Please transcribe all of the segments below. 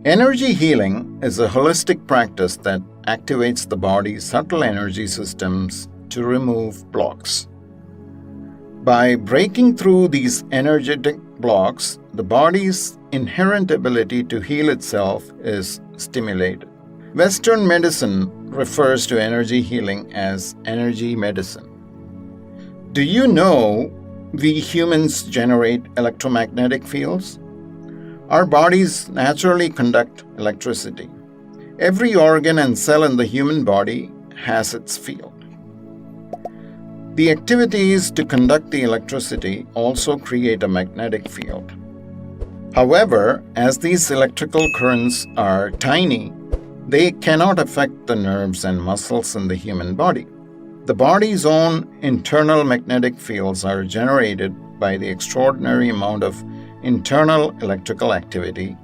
Energy healing is a holistic practice that activates the body's subtle energy systems to remove blocks. By breaking through these energetic blocks, the body's inherent ability to heal itself is stimulated. Western medicine refers to energy healing as energy medicine. Do you know we humans generate electromagnetic fields? Our bodies naturally conduct electricity. Every organ and cell in the human body has its field. The activities to conduct the electricity also create a magnetic field. However, as these electrical currents are tiny, they cannot affect the nerves and muscles in the human body. The body's own internal magnetic fields are generated by the extraordinary amount of internal electrical activity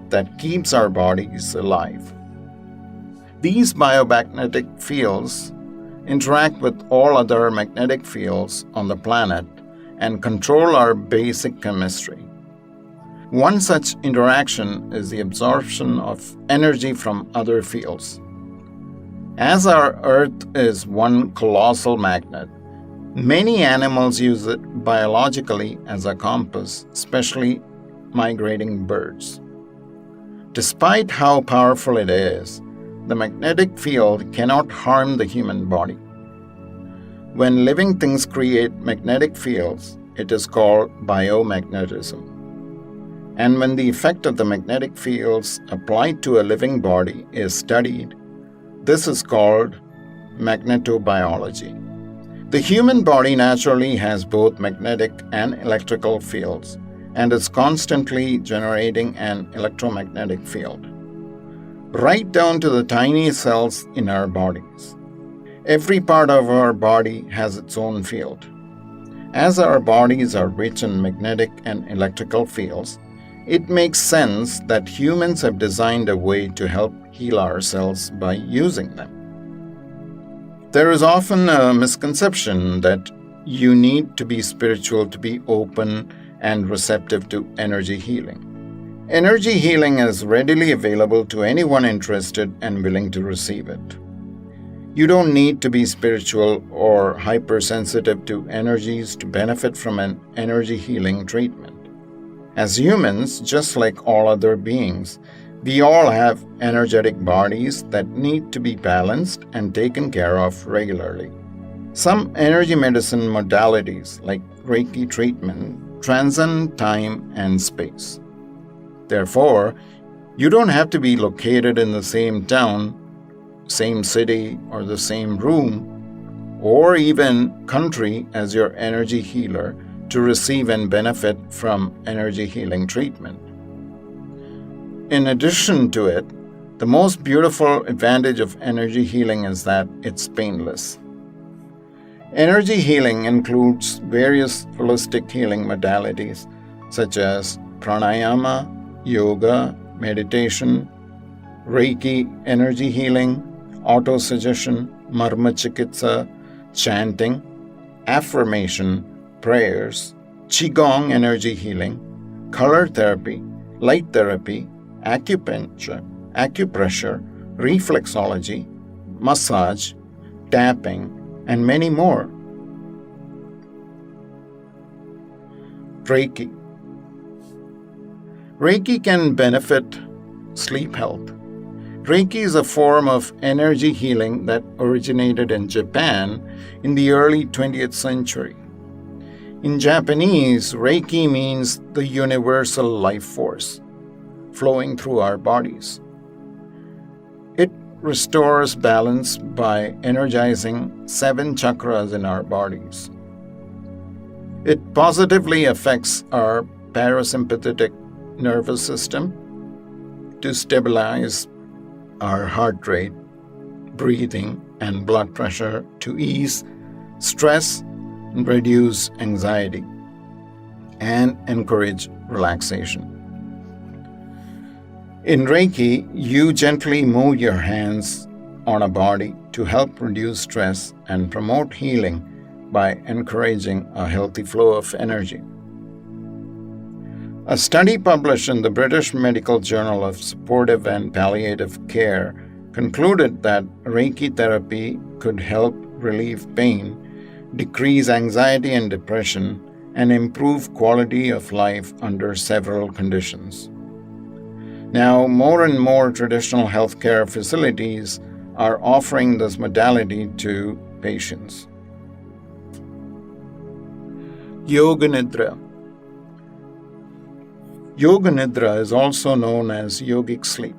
that keeps our bodies alive. These biomagnetic fields interact with all other magnetic fields on the planet and control our basic chemistry. One such interaction is the absorption of energy from other fields. As our Earth is one colossal magnet, many animals use it biologically as a compass, especially migrating birds. Despite how powerful it is, the magnetic field cannot harm the human body. When living things create magnetic fields, it is called biomagnetism. And when the effect of the magnetic fields applied to a living body is studied, this is called magnetobiology. The human body naturally has both magnetic and electrical fields and is constantly generating an electromagnetic field, right down to the tiny cells in our bodies. Every part of our body has its own field. As our bodies are rich in magnetic and electrical fields, it makes sense that humans have designed a way to help heal ourselves by using them. There is often a misconception that you need to be spiritual to be open and receptive to energy healing. Energy healing is readily available to anyone interested and willing to receive it. You don't need to be spiritual or hypersensitive to energies to benefit from an energy healing treatment. As humans, just like all other beings, we all have energetic bodies that need to be balanced and taken care of regularly. Some energy medicine modalities, like Reiki treatment, transcend time and space. Therefore, you don't have to be located in the same town, same city, or the same room, or even country as your energy healer to receive and benefit from energy healing treatment. In addition to it, the most beautiful advantage of energy healing is that it's painless. Energy healing includes various holistic healing modalities such as pranayama, yoga, meditation, Reiki energy healing, autosuggestion, marma chikitsa, chanting, affirmation, prayers, qigong energy healing, color therapy, light therapy, acupuncture, reflexology, massage, tapping, and many more. Reiki. Reiki can benefit sleep health. Reiki is a form of energy healing that originated in Japan in the early 20th century. In Japanese, Reiki means the universal life force flowing through our bodies. It restores balance by energizing 7 chakras in our bodies. It positively affects our parasympathetic nervous system to stabilize our heart rate, breathing, and blood pressure, to ease stress, reduce anxiety, and encourage relaxation. In Reiki, you gently move your hands on a body to help reduce stress and promote healing by encouraging a healthy flow of energy. A study published in the British Medical Journal of Supportive and Palliative Care concluded that Reiki therapy could help relieve pain, decrease anxiety and depression, and improve quality of life under several conditions. Now, more and more traditional healthcare facilities are offering this modality to patients. Yoga Nidra. Yoga Nidra is also known as yogic sleep.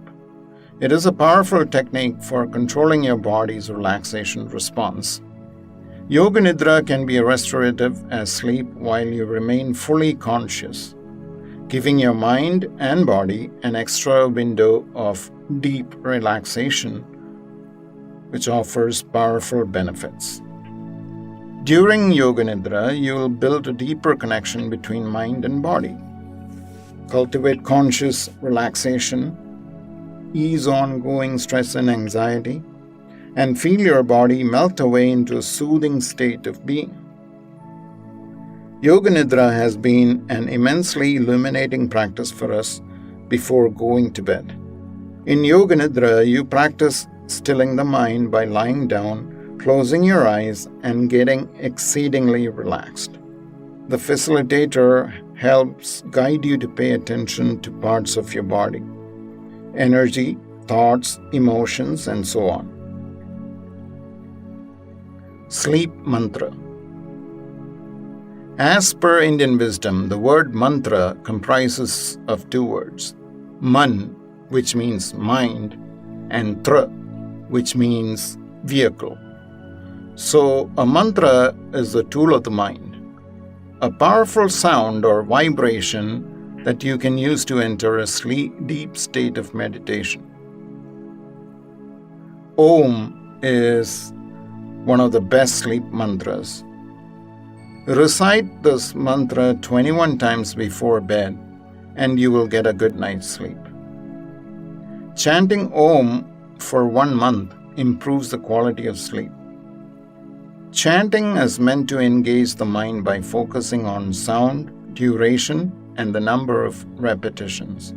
It is a powerful technique for controlling your body's relaxation response. Yoga Nidra can be restorative as sleep while you remain fully conscious, giving your mind and body an extra window of deep relaxation, which offers powerful benefits. During Yoga Nidra, you will build a deeper connection between mind and body. Cultivate conscious relaxation, ease ongoing stress and anxiety, and feel your body melt away into a soothing state of being. Yoga Nidra has been an immensely illuminating practice for us before going to bed. In Yoga Nidra, you practice stilling the mind by lying down, closing your eyes, and getting exceedingly relaxed. The facilitator helps guide you to pay attention to parts of your body, energy, thoughts, emotions, and so on. Sleep Mantra. As per Indian wisdom, the word mantra comprises of two words, man, which means mind, and tra, which means vehicle. So, a mantra is the tool of the mind, a powerful sound or vibration that you can use to enter a deep state of meditation. Om is one of the best sleep mantras. Recite this mantra 21 times before bed and you will get a good night's sleep. Chanting Om for 1 month improves the quality of sleep. Chanting is meant to engage the mind by focusing on sound, duration, and the number of repetitions.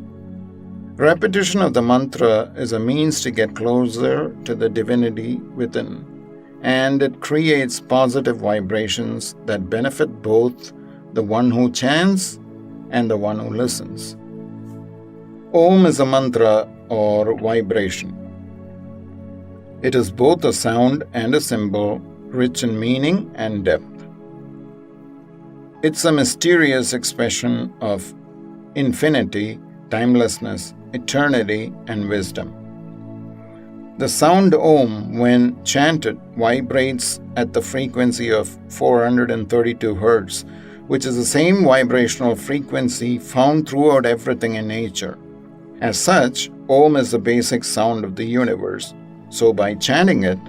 Repetition of the mantra is a means to get closer to the divinity within, and it creates positive vibrations that benefit both the one who chants and the one who listens. Om is a mantra or vibration. It is both a sound and a symbol, rich in meaning and depth. It's a mysterious expression of infinity, timelessness, eternity, and wisdom. The sound Om, when chanted, vibrates at the frequency of 432 Hz, which is the same vibrational frequency found throughout everything in nature. As such, Om is the basic sound of the universe. So by chanting it,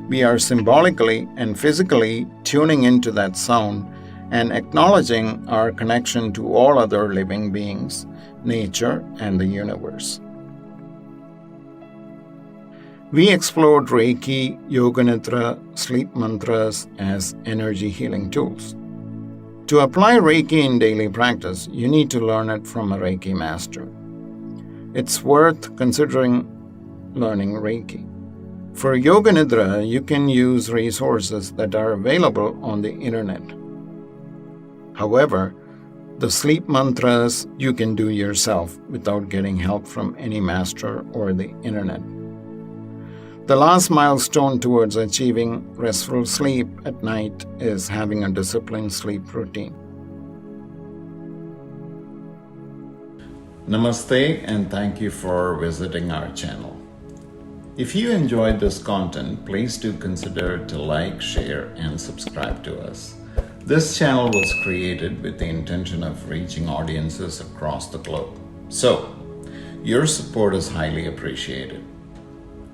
we are symbolically and physically tuning into that sound and acknowledging our connection to all other living beings, nature, and the universe. We explored Reiki, Yoga Nidra, sleep mantras as energy healing tools. To apply Reiki in daily practice, you need to learn it from a Reiki master. It's worth considering learning Reiki. For Yoga Nidra, you can use resources that are available on the internet. However, the sleep mantras you can do yourself without getting help from any master or the internet. The last milestone towards achieving restful sleep at night is having a disciplined sleep routine. Namaste and thank you for visiting our channel. If you enjoyed this content, please do consider to like, share, and subscribe to us. This channel was created with the intention of reaching audiences across the globe. So, your support is highly appreciated.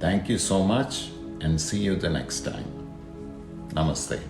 Thank you so much and see you the next time. Namaste.